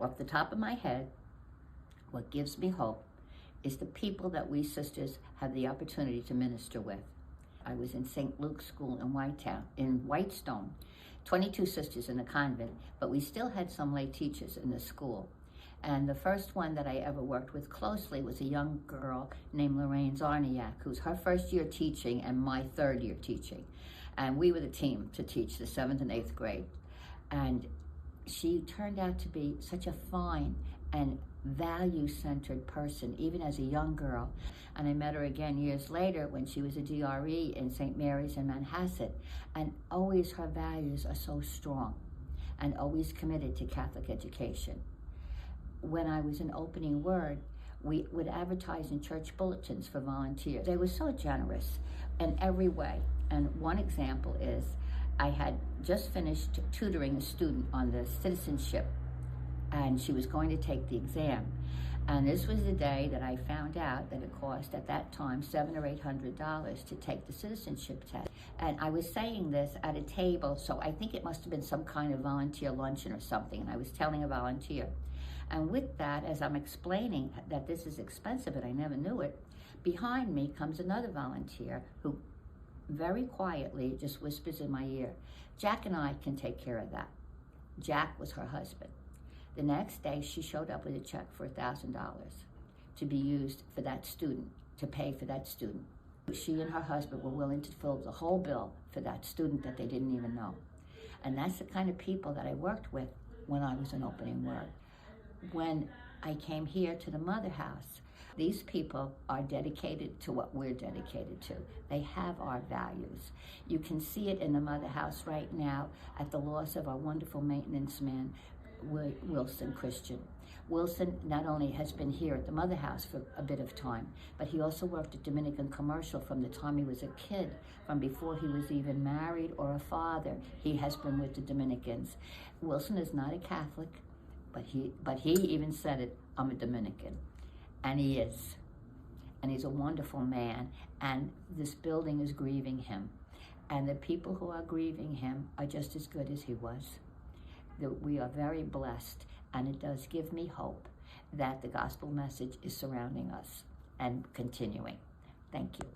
Off the top of my head, what gives me hope is the people that we sisters have the opportunity to minister with. I was in St. Luke's School in Whitestone, 22 sisters in a convent, but we still had some lay teachers in the school. And the first one that I ever worked with closely was a young girl named Lorraine Zarniak, who's her first year teaching and my third year teaching. And we were the team to teach the 7th and 8th grade. And she turned out to be such a fine and value-centered person, even as a young girl. And I met her again years later when she was a DRE in St. Mary's in Manhasset. And always her values are so strong and always committed to Catholic education. When I was in Opening Word, we would advertise in church bulletins for volunteers. They were so generous in every way. And one example is I had just finished tutoring a student on the citizenship, and she was going to take the exam. And this was the day that I found out that it cost at that time $700 or $800 to take the citizenship test. And I was saying this at a table, so I think it must have been some kind of volunteer luncheon or something, and I was telling a volunteer. And with that, as I'm explaining that this is expensive and I never knew it, behind me comes another volunteer who very quietly just whispers in my ear, "Jack and I can take care of that." Jack was her husband. The next day, she showed up with a check for $1,000 to be used for that student, to pay for that student. She and her husband were willing to fill the whole bill for that student that they didn't even know. And that's the kind of people that I worked with when I was in Opening Word. When I came here to the Mother House, these people are dedicated to what we're dedicated to. They have our values. You can see it in the Mother House right now at the loss of our wonderful maintenance man, Wilson Christian. Wilson not only has been here at the Mother House for a bit of time, but he also worked at Dominican Commercial from the time he was a kid, from before he was even married or a father. He has been with the Dominicans. Wilson is not a Catholic, but he even said it, "I'm a Dominican." And he is. And he's a wonderful man. And this building is grieving him. And the people who are grieving him are just as good as he was. We are very blessed. And it does give me hope that the gospel message is surrounding us and continuing. Thank you.